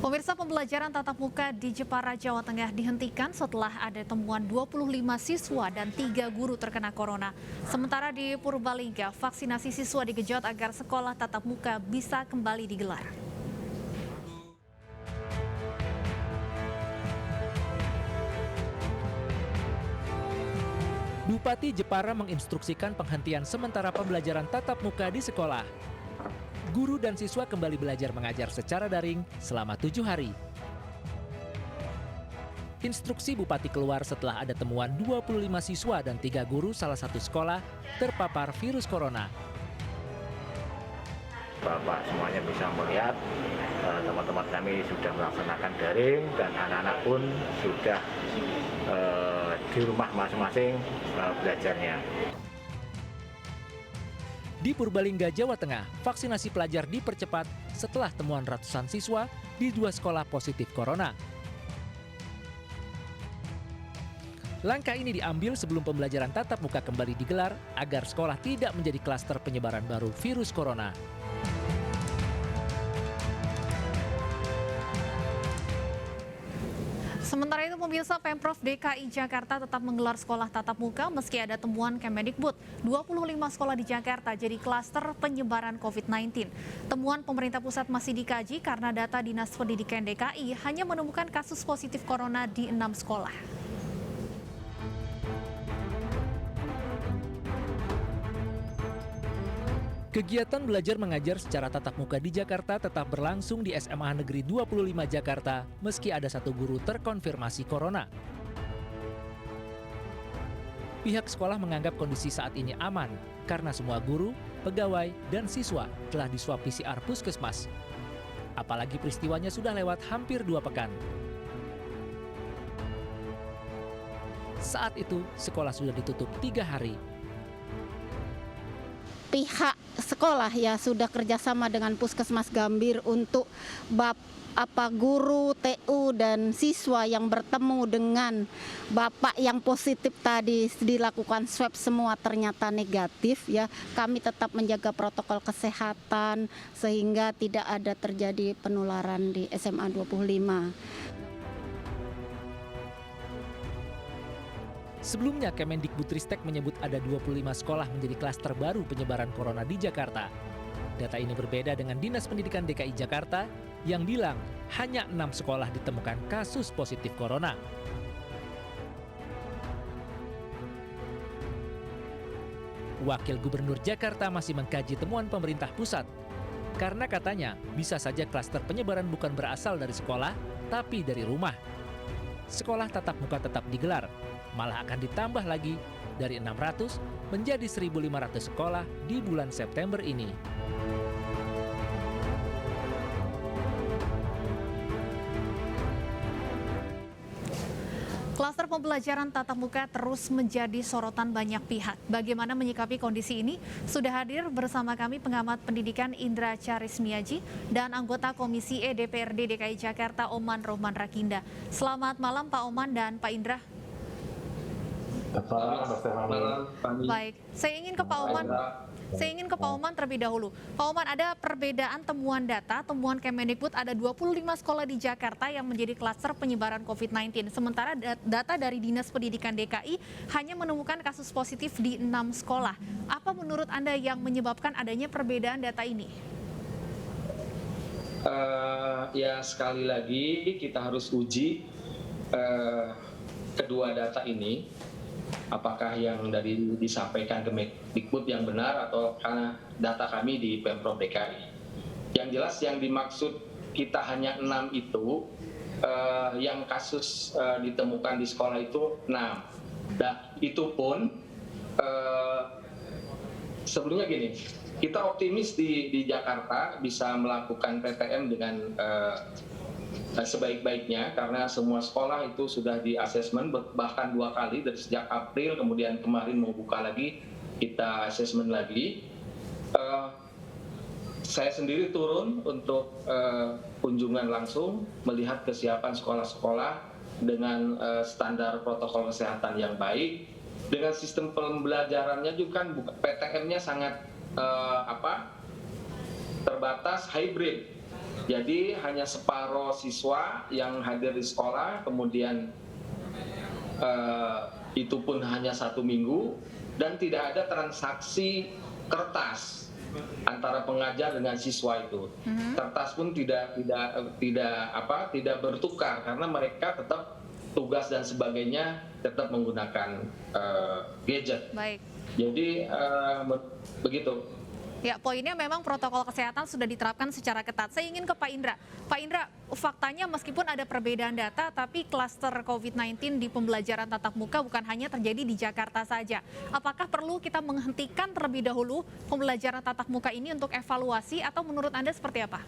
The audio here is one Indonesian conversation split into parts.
Pemirsa, pembelajaran tatap muka di Jepara, Jawa Tengah dihentikan setelah ada temuan 25 siswa dan 3 guru terkena corona. Sementara di Purbalingga, vaksinasi siswa digenjot agar sekolah tatap muka bisa kembali digelar. Bupati Jepara menginstruksikan penghentian sementara pembelajaran tatap muka di sekolah. Guru dan siswa kembali belajar mengajar secara daring selama 7 hari. Instruksi Bupati keluar setelah ada temuan 25 siswa dan 3 guru salah satu sekolah terpapar virus corona. Bapak semuanya bisa melihat teman-teman kami sudah melaksanakan daring dan anak-anak pun sudah di rumah masing-masing belajarnya. Di Purbalingga, Jawa Tengah, vaksinasi pelajar dipercepat setelah temuan ratusan siswa di 2 sekolah positif corona. Langkah ini diambil sebelum pembelajaran tatap muka kembali digelar agar sekolah tidak menjadi klaster penyebaran baru virus corona. Sementara itu, pemirsa, Pemprov DKI Jakarta tetap menggelar sekolah tatap muka meski ada temuan Kemendikbud. 25 sekolah di Jakarta jadi klaster penyebaran COVID-19. Temuan pemerintah pusat masih dikaji karena data Dinas Pendidikan DKI hanya menemukan kasus positif corona di 6 sekolah. Kegiatan belajar mengajar secara tatap muka di Jakarta tetap berlangsung di SMA Negeri 25 Jakarta meski ada 1 guru terkonfirmasi corona. Pihak sekolah menganggap kondisi saat ini aman karena semua guru, pegawai, dan siswa telah diswab PCR Puskesmas. Apalagi peristiwanya sudah lewat hampir 2 pekan. Saat itu, sekolah sudah ditutup 3 hari. Pihak sekolah ya sudah kerjasama dengan Puskesmas Gambir untuk guru, TU, dan siswa yang bertemu dengan bapak yang positif tadi dilakukan swab semua ternyata negatif ya. Kami tetap menjaga protokol kesehatan sehingga tidak ada terjadi penularan di SMA 25. Sebelumnya, Kemendikbudristek menyebut ada 25 sekolah menjadi klaster baru penyebaran corona di Jakarta. Data ini berbeda dengan Dinas Pendidikan DKI Jakarta yang bilang hanya 6 sekolah ditemukan kasus positif corona. Wakil Gubernur Jakarta masih mengkaji temuan pemerintah pusat. Karena katanya bisa saja klaster penyebaran bukan berasal dari sekolah, tapi dari rumah. Sekolah tatap muka tetap digelar, malah akan ditambah lagi dari 600 menjadi 1.500 sekolah di bulan September ini. Klaster pembelajaran tatap muka terus menjadi sorotan banyak pihak. Bagaimana menyikapi kondisi ini? Sudah hadir bersama kami pengamat pendidikan Indra Charismiaji dan anggota Komisi E DPRD DKI Jakarta Oman Rohman Rakinda. Selamat malam Pak Oman dan Pak Indra. Baik, saya ingin ke Pak Oman terlebih dahulu. Pak Oman, ada perbedaan temuan data, temuan Kemendikbud ada 25 sekolah di Jakarta yang menjadi klaster penyebaran COVID-19. Sementara data dari Dinas Pendidikan DKI hanya menemukan kasus positif di 6 sekolah. Apa menurut Anda yang menyebabkan adanya perbedaan data ini? Ya, sekali lagi kita harus uji kedua data ini. Apakah yang disampaikan ke Kemendikbud yang benar atau karena data kami di Pemprov DKI. Yang jelas yang dimaksud kita hanya 6 itu, yang kasus ditemukan di sekolah itu 6. Dan itu pun sebelumnya gini, kita optimis di Jakarta bisa melakukan PTM dengan sebaik-baiknya karena semua sekolah itu sudah di asesmen bahkan 2 kali dari sejak April, kemudian kemarin mau buka lagi, kita asesmen lagi. Saya sendiri turun untuk kunjungan langsung melihat kesiapan sekolah-sekolah dengan standar protokol kesehatan yang baik, dengan sistem pembelajarannya juga kan PTM-nya sangat terbatas, hybrid. Jadi hanya separuh siswa yang hadir di sekolah, kemudian itu pun hanya 1 minggu, dan tidak ada transaksi kertas antara pengajar dengan siswa itu. Kertas pun tidak bertukar karena mereka tetap tugas dan sebagainya tetap menggunakan gadget. Baik. Jadi begitu. Ya, poinnya memang protokol kesehatan sudah diterapkan secara ketat. Saya ingin ke Pak Indra. Pak Indra, faktanya meskipun ada perbedaan data, tapi klaster COVID-19 di pembelajaran tatap muka bukan hanya terjadi di Jakarta saja. Apakah perlu kita menghentikan terlebih dahulu pembelajaran tatap muka ini untuk evaluasi, atau menurut Anda seperti apa?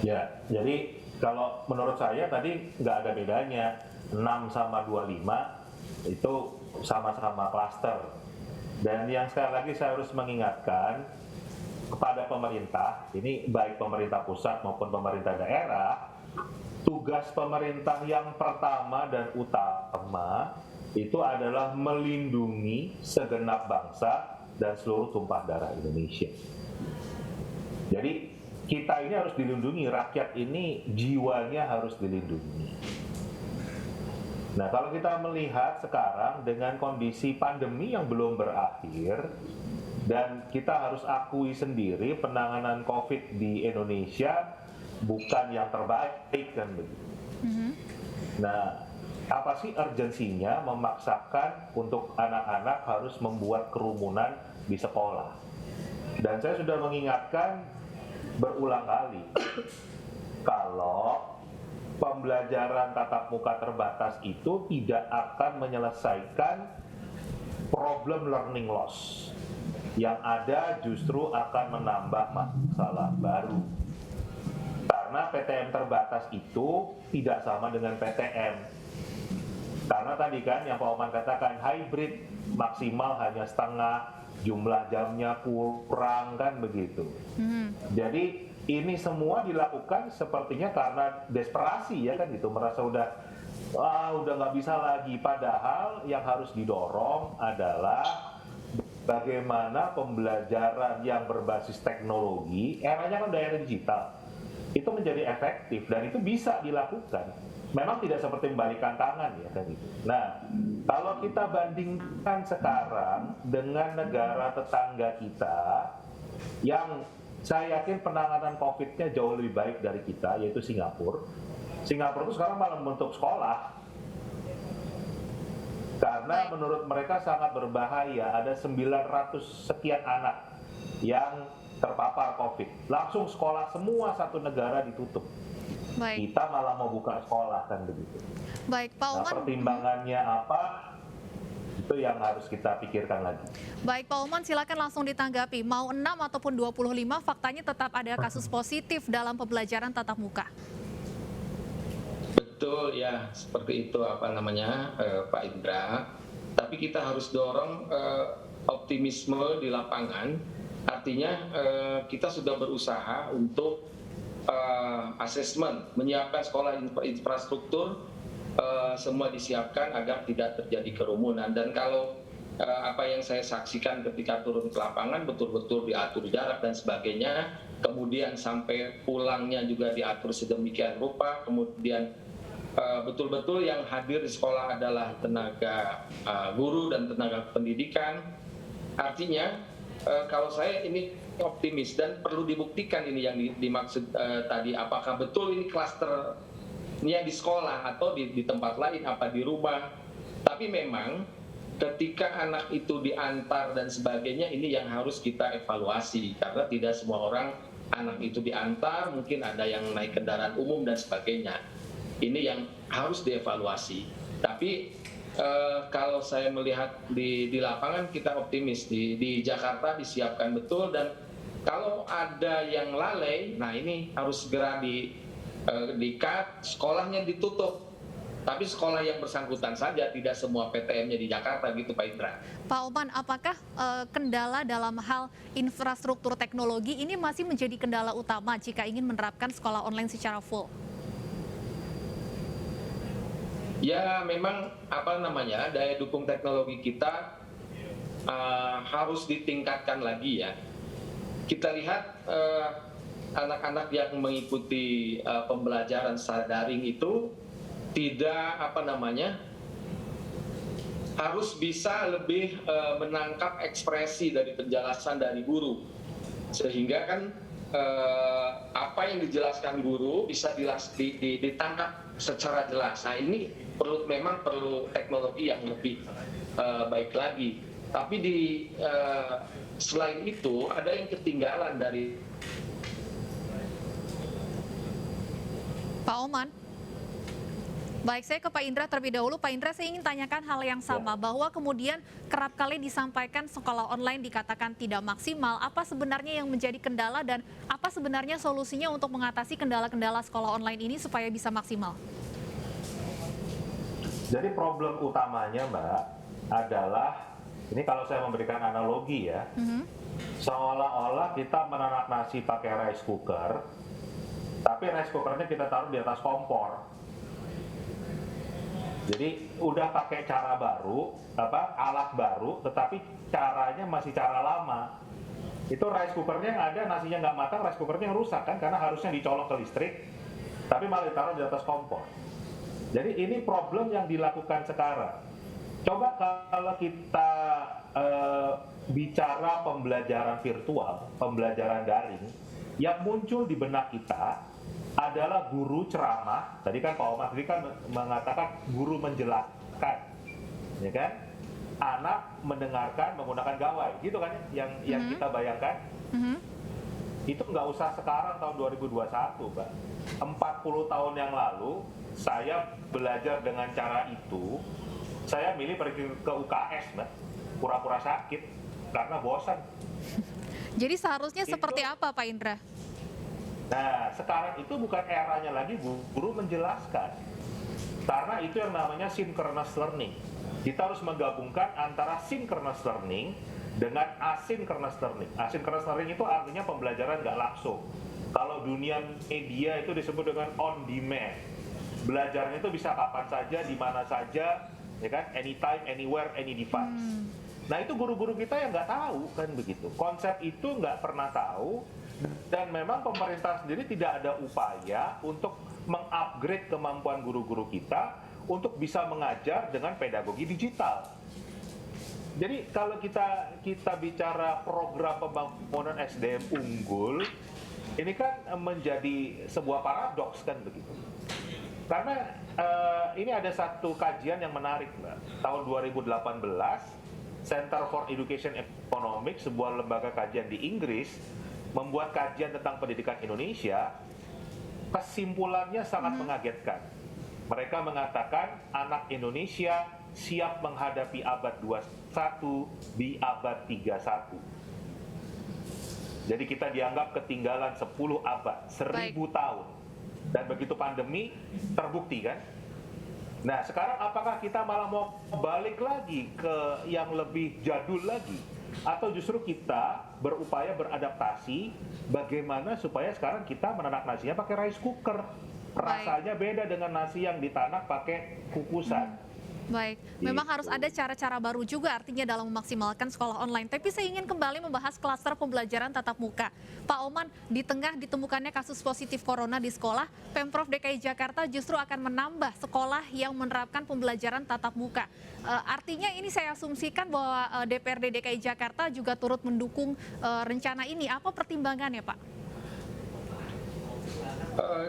Ya, jadi kalau menurut saya tadi nggak ada bedanya. 6 sama 25 itu sama-sama klaster. Dan yang sekali lagi saya harus mengingatkan kepada pemerintah, ini baik pemerintah pusat maupun pemerintah daerah, tugas pemerintah yang pertama dan utama itu adalah melindungi segenap bangsa dan seluruh tumpah darah Indonesia. Jadi kita ini harus dilindungi, rakyat ini jiwanya harus dilindungi. Nah, kalau kita melihat sekarang dengan kondisi pandemi yang belum berakhir, dan kita harus akui sendiri penanganan COVID di Indonesia bukan yang terbaik, kan begitu. Nah, apa sih urgensinya memaksakan untuk anak-anak harus membuat kerumunan di sekolah? Dan saya sudah mengingatkan berulang kali, kalau pembelajaran tatap muka terbatas itu tidak akan menyelesaikan problem learning loss. Yang ada justru akan menambah masalah baru. Karena PTM terbatas itu tidak sama dengan PTM. Karena tadi kan yang Pak Oman katakan hybrid, maksimal hanya setengah, jumlah jamnya kurang, kan begitu. Jadi ini semua dilakukan sepertinya karena desperasi, ya kan gitu, merasa udah nggak bisa lagi. Padahal yang harus didorong adalah bagaimana pembelajaran yang berbasis teknologi, eranya kan udah era digital, itu menjadi efektif dan itu bisa dilakukan. Memang tidak seperti membalikan tangan, ya kan gitu. Nah, kalau kita bandingkan sekarang dengan negara tetangga kita yang saya yakin penanganan COVID-nya jauh lebih baik dari kita, yaitu Singapura. Singapura itu sekarang malah membentuk sekolah. Karena menurut mereka sangat berbahaya, ada 900 sekian anak yang terpapar COVID. Langsung sekolah semua satu negara ditutup. Baik. Kita malah mau buka sekolah, kan begitu. Baik, Pak Oman. Nah, pertimbangannya apa? Itu yang harus kita pikirkan lagi. Baik, Pak Oman, silakan langsung ditanggapi. Mau 6 ataupun 25, faktanya tetap ada kasus positif dalam pembelajaran tatap muka. Betul ya, seperti itu Pak Indra. Tapi kita harus dorong optimisme di lapangan. Artinya kita sudah berusaha untuk asesmen, menyiapkan sekolah infrastruktur, semua disiapkan agar tidak terjadi kerumunan. Dan kalau apa yang saya saksikan ketika turun ke lapangan, betul-betul diatur jarak dan sebagainya, kemudian sampai pulangnya juga diatur sedemikian rupa, kemudian betul-betul yang hadir di sekolah adalah tenaga guru dan tenaga pendidikan. Artinya kalau saya ini optimis dan perlu dibuktikan ini yang dimaksud tadi, apakah betul ini klasternya di sekolah atau di tempat lain, apa di rumah. Tapi memang ketika anak itu diantar dan sebagainya, ini yang harus kita evaluasi, karena tidak semua orang anak itu diantar, mungkin ada yang naik kendaraan umum dan sebagainya. Ini yang harus dievaluasi. Tapi kalau saya melihat di lapangan, kita optimis di Jakarta disiapkan betul, dan kalau ada yang lalai, nah ini harus segera di-cut, sekolahnya ditutup. Tapi sekolah yang bersangkutan saja, tidak semua PTM-nya di Jakarta, gitu Pak Indra. Pak Oman, apakah kendala dalam hal infrastruktur teknologi ini masih menjadi kendala utama jika ingin menerapkan sekolah online secara full? Ya memang daya dukung teknologi kita harus ditingkatkan lagi ya. Kita lihat anak-anak yang mengikuti pembelajaran secara daring itu tidak harus bisa lebih menangkap ekspresi dari penjelasan dari guru, sehingga kan apa yang dijelaskan guru bisa ditangkap secara jelas. Nah ini memang perlu teknologi yang lebih baik lagi. Tapi selain itu ada yang ketinggalan dari Pak Oman. Baik, saya ke Pak Indra terlebih dahulu. Pak Indra, saya ingin tanyakan hal yang sama, bahwa kemudian kerap kali disampaikan sekolah online dikatakan tidak maksimal. Apa sebenarnya yang menjadi kendala dan apa sebenarnya solusinya untuk mengatasi kendala-kendala sekolah online ini supaya bisa maksimal? Jadi problem utamanya, Mbak, adalah, ini kalau saya memberikan analogi ya, seolah-olah kita menanak nasi pakai rice cooker, tapi rice cookernya kita taruh di atas kompor. Jadi udah pakai cara baru, alat baru, tetapi caranya masih cara lama. Itu rice cookernya yang ada, nasinya nggak matang, rice cookernya yang rusak kan, karena harusnya dicolok ke listrik, tapi malah ditaruh di atas kompor. Jadi ini problem yang dilakukan sekarang. Coba kalau kita bicara pembelajaran virtual, pembelajaran daring, yang muncul di benak kita adalah guru ceramah. Tadi kan Pak Omar tadi kan mengatakan guru menjelaskan, ya kan? Anak mendengarkan menggunakan gawai, gitu kan? Yang kita bayangkan. Itu nggak usah sekarang tahun 2021, Mbak. 40 tahun yang lalu saya belajar dengan cara itu. Saya milih pergi ke UKS, Mbak, pura-pura sakit karena bosan. Jadi seharusnya seperti apa, Pak Indra? Nah, sekarang itu bukan eranya lagi guru menjelaskan. Karena itu yang namanya synchronous learning. Kita harus menggabungkan antara synchronous learning dengan asynchronous learning. Asynchronous learning itu artinya pembelajaran nggak langsung. Kalau dunia media itu disebut dengan on demand. Belajarnya itu bisa kapan saja, di mana saja, ya kan? Anytime, anywhere, any device. Nah itu guru-guru kita yang nggak tahu kan begitu. Konsep itu nggak pernah tahu. Dan memang pemerintah sendiri tidak ada upaya untuk mengupgrade kemampuan guru-guru kita untuk bisa mengajar dengan pedagogi digital. Jadi kalau kita bicara program pembangunan SDM unggul, ini kan menjadi sebuah paradoks kan begitu. Karena ini ada satu kajian yang menarik, Mbak. Tahun 2018, Center for Education Economics, sebuah lembaga kajian di Inggris, membuat kajian tentang pendidikan Indonesia. Kesimpulannya sangat mengagetkan. Mereka mengatakan anak Indonesia siap menghadapi abad 21 di abad 31. Jadi kita dianggap ketinggalan 10 abad, 1000 tahun. Dan begitu pandemi, terbukti kan? Nah sekarang apakah kita malah mau balik lagi ke yang lebih jadul lagi? Atau justru kita berupaya beradaptasi bagaimana supaya sekarang kita menanak nasinya pakai rice cooker. Rasanya beda dengan nasi yang ditanak pakai kukusan. Baik, memang harus ada cara-cara baru juga artinya dalam memaksimalkan sekolah online. Tapi saya ingin kembali membahas klaster pembelajaran tatap muka. Pak Oman, di tengah ditemukannya kasus positif corona di sekolah, Pemprov DKI Jakarta justru akan menambah sekolah yang menerapkan pembelajaran tatap muka. Artinya ini saya asumsikan bahwa DPRD DKI Jakarta juga turut mendukung rencana ini. Apa pertimbangannya, Pak?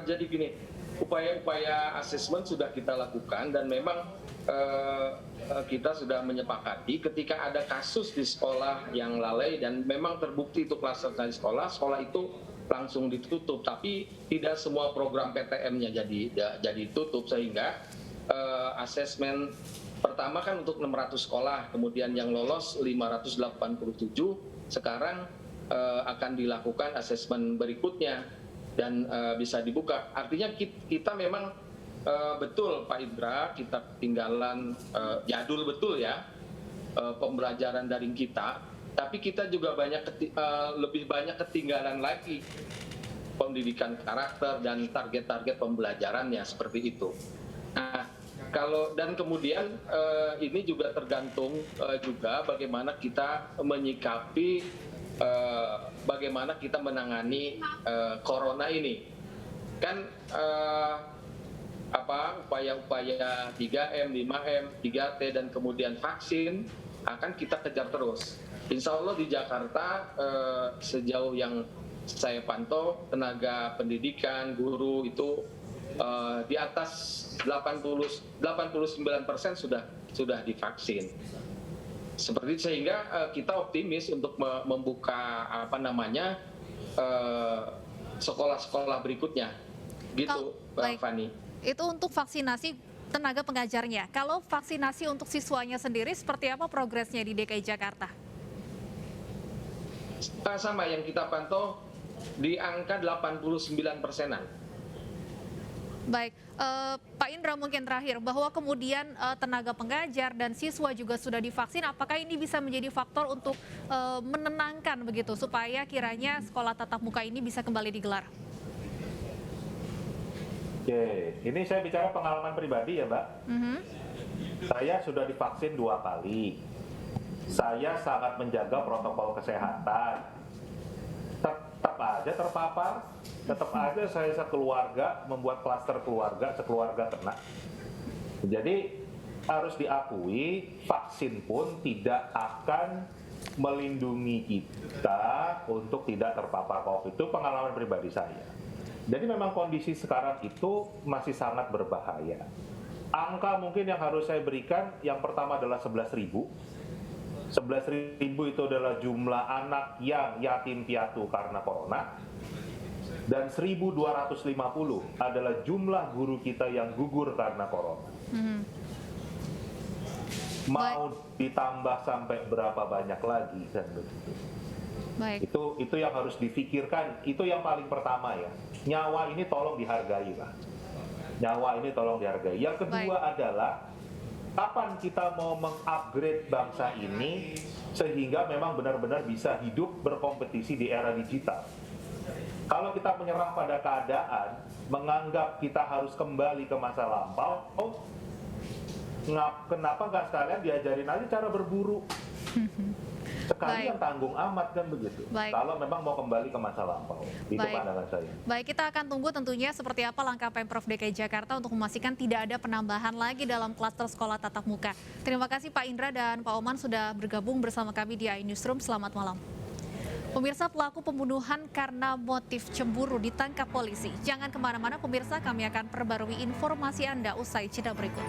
Jadi gini, upaya-upaya asesmen sudah kita lakukan dan memang kita sudah menyepakati ketika ada kasus di sekolah yang lalai dan memang terbukti itu klaster di sekolah itu langsung ditutup. Tapi tidak semua program PTM-nya jadi tutup, sehingga asesmen pertama kan untuk 600 sekolah, kemudian yang lolos 587, sekarang akan dilakukan asesmen berikutnya dan bisa dibuka. Artinya kita memang betul Pak Indra, kita ketinggalan jadul betul ya pembelajaran daring kita, tapi kita juga lebih banyak ketinggalan lagi pendidikan karakter dan target-target pembelajarannya seperti itu. Nah, kemudian ini juga tergantung juga bagaimana kita menyikapi bagaimana kita menangani corona ini. Kan upaya-upaya 3M, 5M, 3T dan kemudian vaksin akan kita kejar terus. Insya Allah di Jakarta sejauh yang saya pantau tenaga pendidikan, guru itu di atas 89% sudah divaksin. Seperti sehingga kita optimis untuk membuka sekolah-sekolah berikutnya. Gitu, Baik. Fani. Itu untuk vaksinasi tenaga pengajarnya. Kalau vaksinasi untuk siswanya sendiri, seperti apa progresnya di DKI Jakarta? Sama yang kita pantau di angka 89%-an. Baik, Pak Indra mungkin terakhir, bahwa kemudian tenaga pengajar dan siswa juga sudah divaksin, apakah ini bisa menjadi faktor untuk menenangkan begitu, supaya kiranya sekolah tatap muka ini bisa kembali digelar? Oke, ini saya bicara pengalaman pribadi ya, Mbak. Saya sudah divaksin 2 kali. Saya sangat menjaga protokol kesehatan. Tetap aja terpapar, tetap aja saya sekeluarga membuat klaster keluarga, sekeluarga kena. Jadi harus diakui, vaksin pun tidak akan melindungi kita untuk tidak terpapar COVID. Itu pengalaman pribadi saya. Jadi memang kondisi sekarang itu masih sangat berbahaya. Angka mungkin yang harus saya berikan, yang pertama adalah 11.000. 11.000 itu adalah jumlah anak yang yatim piatu karena corona. Dan 1.250 adalah jumlah guru kita yang gugur karena corona. Mau ditambah sampai berapa banyak lagi kan begitu. Baik. Itu yang harus difikirkan, itu yang paling pertama ya. Nyawa ini tolong dihargai lah. Nyawa ini tolong dihargai. Yang kedua adalah kapan kita mau mengupgrade bangsa ini sehingga memang benar-benar bisa hidup berkompetisi di era digital. Kalau kita menyerah pada keadaan, menganggap kita harus kembali ke masa lampau, kenapa nggak sekalian diajarin aja cara berburu? Sekalian tanggung amat kan begitu. Baik. Kalau memang mau kembali ke masa lampau. Itu pandangan saya. Baik, kita akan tunggu tentunya seperti apa langkah Pemprov DKI Jakarta untuk memastikan tidak ada penambahan lagi dalam klaster sekolah tatap muka. Terima kasih Pak Indra dan Pak Oman sudah bergabung bersama kami di iNewsroom. Selamat malam. Pemirsa, pelaku pembunuhan karena motif cemburu ditangkap polisi. Jangan kemana-mana pemirsa, kami akan perbarui informasi Anda usai jeda berikut.